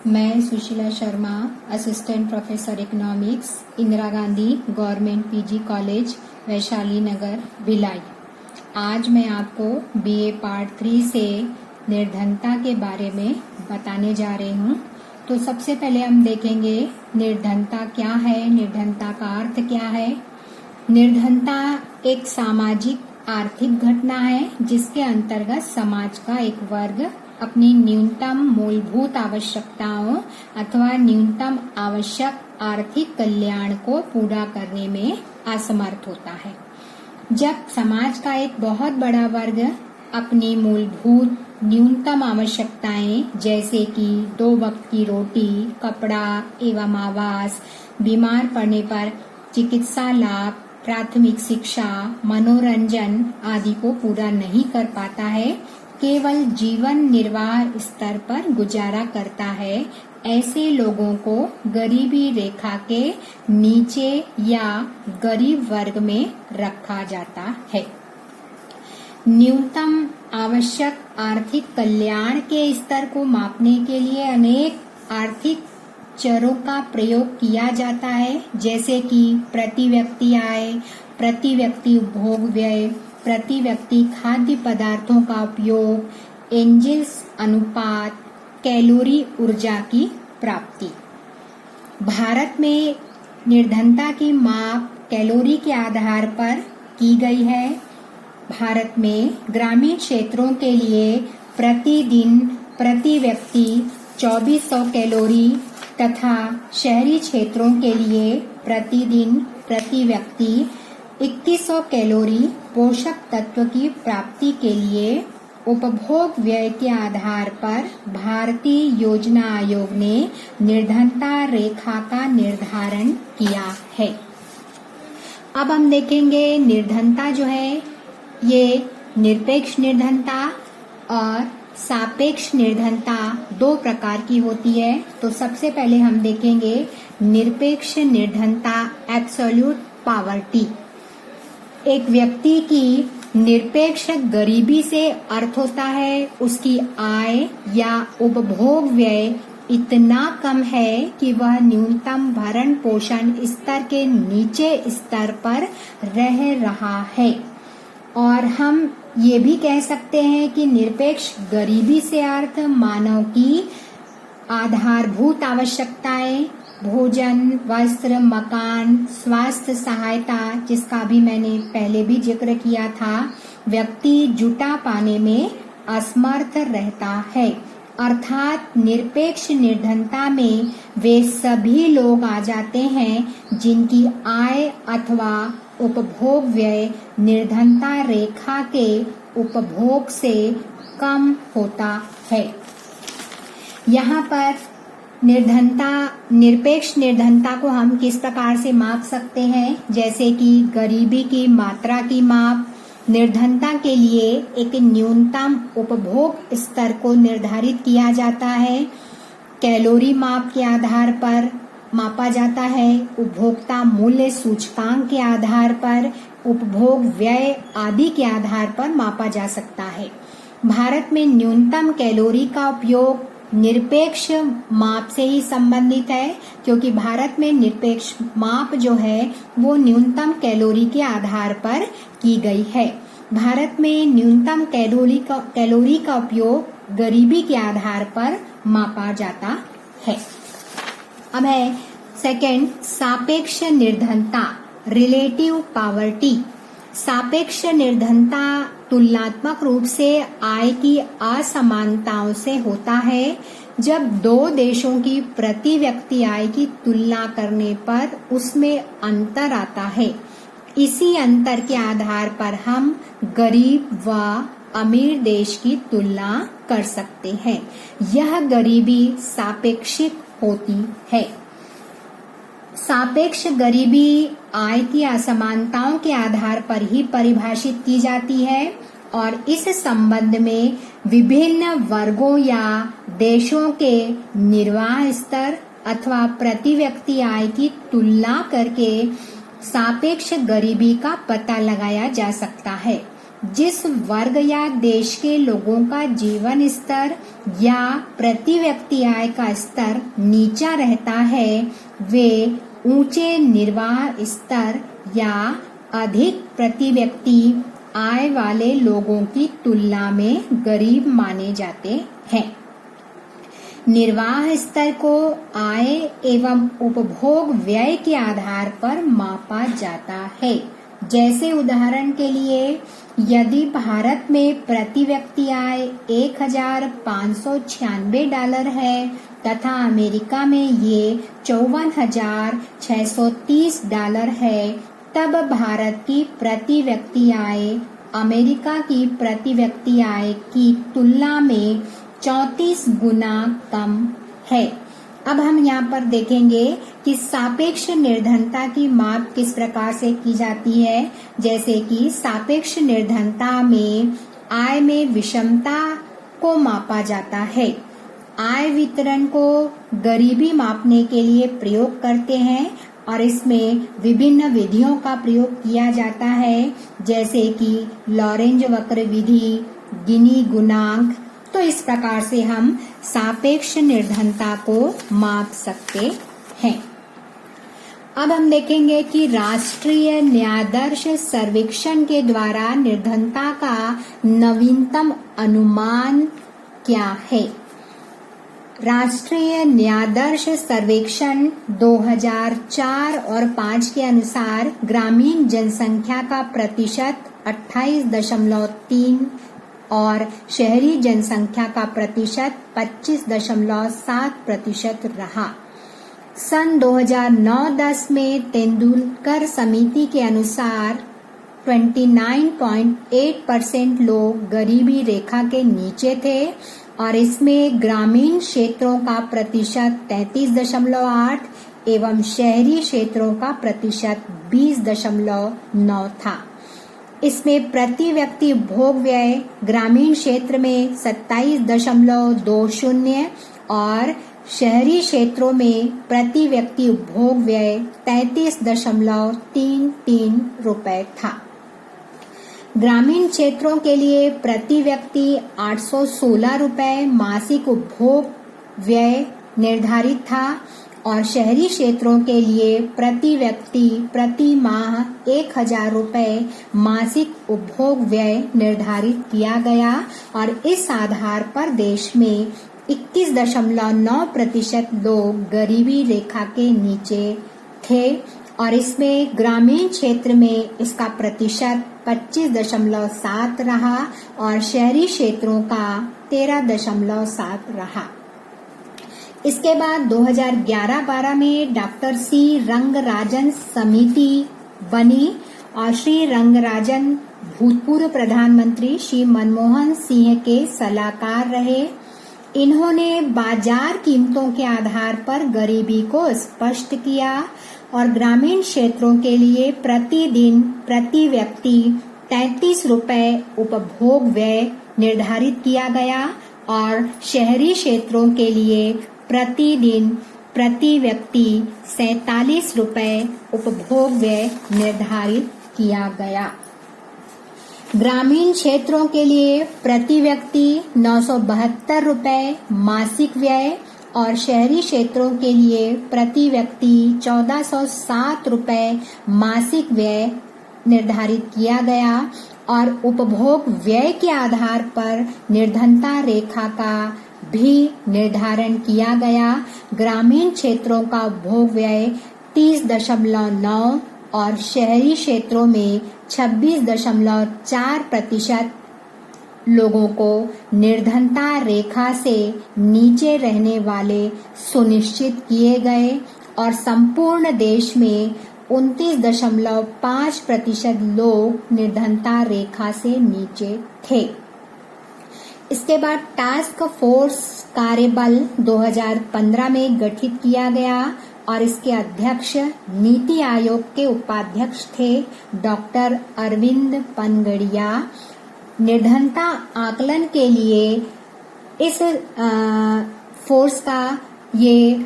मैं Sushila Sharma, assistant professor economics, Indira Gandhi government PG college, Vaishali Nagar, Bhilai. आज मैं आपको बीए पार्ट 3 से निर्धनता के बारे में बताने जा रही हूँ। तो सबसे पहले हम देखेंगे निर्धनता क्या है, निर्धनता का अर्थ क्या है। निर्धनता एक सामाजिक आर्थिक घटना है जिसके अंतर्गत समाज का एक वर्ग अपनी न्यूनतम मूलभूत आवश्यकताओं अथवा न्यूनतम आवश्यक आर्थिक कल्याण को पूरा करने में असमर्थ होता है। जब समाज का एक बहुत बड़ा वर्ग अपनी मूलभूत न्यूनतम आवश्यकताएं जैसे कि 2 वक्त की रोटी, कपड़ा एवं आवास, बीमार पड़ने पर चिकित्सा लाभ, प्राथमिक शिक्षा, मनोरंजन आदि को पूरा नहीं कर पाता है, केवल जीवन निर्वाह स्तर पर गुजारा करता है, ऐसे लोगों को गरीबी रेखा के नीचे या गरीब वर्ग में रखा जाता है। न्यूनतम आवश्यक आर्थिक कल्याण के स्तर को मापने के लिए अनेक आर्थिक चरों का प्रयोग किया जाता है, जैसे कि प्रति व्यक्ति आय, प्रति व्यक्ति उपभोग व्यय, प्रति व्यक्ति खाद्य पदार्थों का उपयोग, एंजिल्स अनुपात, कैलोरी ऊर्जा की प्राप्ति। भारत में निर्धनता की माप कैलोरी के आधार पर की गई है। भारत में ग्रामीण क्षेत्रों के लिए प्रतिदिन प्रति व्यक्ति 2400 कैलोरी तथा शहरी क्षेत्रों के लिए प्रतिदिन प्रति व्यक्ति 2100 कैलोरी पोषक तत्व की प्राप्ति के लिए उपभोग व्यय के आधार पर भारतीय योजना आयोग ने निर्धनता रेखा का निर्धारण किया है। अब हम देखेंगे निर्धनता जो है ये निरपेक्ष निर्धनता और सापेक्ष निर्धनता 2 प्रकार की होती है। तो सबसे पहले हम देखेंगे निरपेक्ष निर्धनता, एब्सोल्यूट पॉवर्टी। एक व्यक्ति की निरपेक्ष गरीबी से अर्थ होता है उसकी आय या उपभोग व्यय इतना कम है कि वह न्यूनतम भरण पोषण स्तर के नीचे स्तर पर रह रहा है। और हम ये भी कह सकते हैं कि निरपेक्ष गरीबी से अर्थ मानव की आधारभूत आवश्यकताएं, भोजन, वस्त्र, मकान, स्वास्थ्य सहायता, जिसका भी मैंने पहले भी जिक्र किया था, व्यक्ति जुटा पाने में असमर्थ रहता है। अर्थात निरपेक्ष निर्धनता में वे सभी लोग आ जाते हैं जिनकी आय अथवा उपभोग व्यय निर्धनता रेखा के उपभोग से कम होता है। यहाँ पर निरपेक्ष निर्धनता को हम किस प्रकार से माप सकते हैं, जैसे कि गरीबी की मात्रा की माप। निर्धनता के लिए एक न्यूनतम उपभोग स्तर को निर्धारित किया जाता है, कैलोरी माप के आधार पर मापा जाता है, उपभोक्ता मूल्य सूचकांक के आधार पर, उपभोग व्यय आदि के आधार पर मापा जा सकता है। भारत में न्यूनतम कैलोरी का उपयोग निरपेक्ष माप से ही संबंधित है, क्योंकि भारत में निरपेक्ष माप जो है वो न्यूनतम कैलोरी के आधार पर की गई है। भारत में न्यूनतम कैलोरी का उपयोग गरीबी के आधार पर मापा जाता है। अब है सेकंड, सापेक्ष निर्धनता, रिलेटिव पॉवर्टी। सापेक्ष निर्धनता तुलनात्मक रूप से आय की असमानताओं से होता है। जब 2 देशों की प्रति व्यक्ति आय की तुलना करने पर उसमें अंतर आता है, इसी अंतर के आधार पर हम गरीब व अमीर देश की तुलना कर सकते हैं। यह गरीबी सापेक्षिक होती है। सापेक्ष गरीबी आय की असमानताओं के आधार पर ही परिभाषित की जाती है और इस संबंध में विभिन्न वर्गों या देशों के निर्वाह स्तर अथवा प्रति व्यक्ति आय की तुलना करके सापेक्ष गरीबी का पता लगाया जा सकता है। जिस वर्ग या देश के लोगों का जीवन स्तर या प्रति व्यक्ति आय का स्तर नीचा रहता है वे ऊंचे निर्वाह स्तर या अधिक प्रति व्यक्ति आय वाले लोगों की तुलना में गरीब माने जाते हैं। निर्वाह स्तर को आय एवं उपभोग व्यय के आधार पर मापा जाता है। जैसे उदाहरण के लिए यदि भारत में प्रति व्यक्ति आय $1,596 है तथा अमेरिका में ये $54,630 है, तब भारत की प्रति व्यक्ति आय अमेरिका की प्रति व्यक्ति आय की तुलना में 34 गुना कम है। अब हम यहाँ पर देखेंगे कि सापेक्ष निर्धनता की माप किस प्रकार से की जाती है। जैसे कि सापेक्ष निर्धनता में आय में विषमता को मापा जाता है। आय वितरण को गरीबी मापने के लिए प्रयोग करते हैं और इसमें विभिन्न विधियों का प्रयोग किया जाता है, जैसे कि लॉरेंज वक्र विधि, गिनी गुणांक। तो इस प्रकार से हम सापेक्ष निर्धनता को माप सकते हैं। अब हम देखेंगे कि राष्ट्रीय न्यायादर्श सर्वेक्षण के द्वारा निर्धनता का नवीनतम अनुमान क्या है। राष्ट्रीय न्यायादर्श सर्वेक्षण 2004 और 5 के अनुसार ग्रामीण जनसंख्या का प्रतिशत 28.3 और शहरी जनसंख्या का प्रतिशत 25.7% रहा। सन 2009-10 में तेंदुलकर समिति के अनुसार 29.8% लोग गरीबी रेखा के नीचे थे और इसमें ग्रामीण क्षेत्रों का प्रतिशत 33.8 एवं शहरी क्षेत्रों का प्रतिशत 20.9 था। इसमें प्रति व्यक्ति उपभोग व्यय ग्रामीण क्षेत्र में 27.20 और शहरी क्षेत्रों में प्रति व्यक्ति उपभोग व्यय 33.33 रुपए था। ग्रामीण क्षेत्रों के लिए प्रति व्यक्ति 816 रुपए मासिक उपभोग व्यय निर्धारित था और शहरी क्षेत्रों के लिए प्रति व्यक्ति प्रति माह 1000 रुपए मासिक उपभोग व्यय निर्धारित किया गया और इस आधार पर देश में 21.9% लोग गरीबी रेखा के नीचे थे और इसमें ग्रामीण क्षेत्र में इसका प्रतिशत 25.7 रहा और शहरी क्षेत्रों का 13.7 रहा। इसके बाद 2011-12 में डॉक्टर सी रंगराजन समिति बनी और श्री रंगराजन भूतपूर्व प्रधानमंत्री श्री मनमोहन सिंह के सलाहकार रहे। इन्होंने बाजार कीमतों के आधार पर गरीबी को स्पष्ट किया और ग्रामीण क्षेत्रों के लिए प्रतिदिन प्रति व्यक्ति 33 रुपए उपभोग व्यय निर्धारित किया गया और शहरी क्षेत्रों के लिए प्रतिदिन प्रति व्यक्ति 47 रुपए उपभोग व्यय निर्धारित किया गया। ग्रामीण क्षेत्रों के लिए प्रति व्यक्ति 972 रुपए मासिक व्यय और शहरी क्षेत्रों के लिए प्रति व्यक्ति 1407 रुपए मासिक व्यय निर्धारित किया गया और उपभोग व्यय के आधार पर निर्धनता रेखा का भी निर्धारण किया गया। ग्रामीण क्षेत्रों का उपभोग व्यय 30.9 और शहरी क्षेत्रों में 26.4% लोगों को निर्धनता रेखा से नीचे रहने वाले सुनिश्चित किए गए और संपूर्ण देश में 29.5% लोग निर्धनता रेखा से नीचे थे। इसके बाद टास्क फोर्स कार्यबल 2015 में गठित किया गया और इसके अध्यक्ष नीति आयोग के उपाध्यक्ष थे डॉक्टर अरविंद पनगड़िया। निर्धनता आकलन के लिए इस फोर्स का ये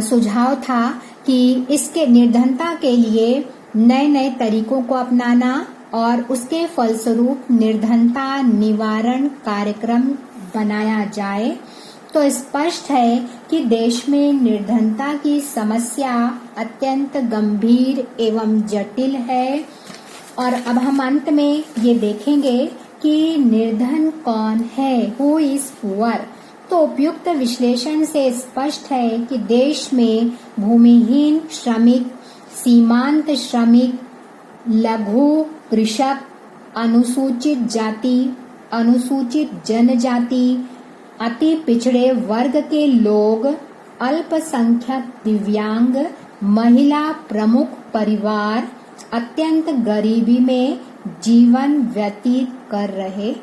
सुझाव था कि इसके निर्धनता के लिए नए नए तरीकों को अपनाना और उसके फलस्वरूप निर्धनता निवारण कार्यक्रम बनाया जाए तो स्पष्ट है कि देश में निर्धनता की समस्या अत्यंत गंभीर एवं जटिल है। और अब हम अंत में ये देखेंगे कि निर्धन कौन है, हु इज पुअर। तो उपयुक्त विश्लेषण से स्पष्ट है कि देश में भूमिहीन श्रमिक, सीमांत श्रमिक, लघु कृषक, अनुसूचित जाति, अनुसूचित जनजाति, अति पिछड़े वर्ग के लोग, अल्पसंख्यक दिव्यांग, महिला प्रमुख परिवार अत्यंत गरीबी में जीवन व्यतीत कर रहे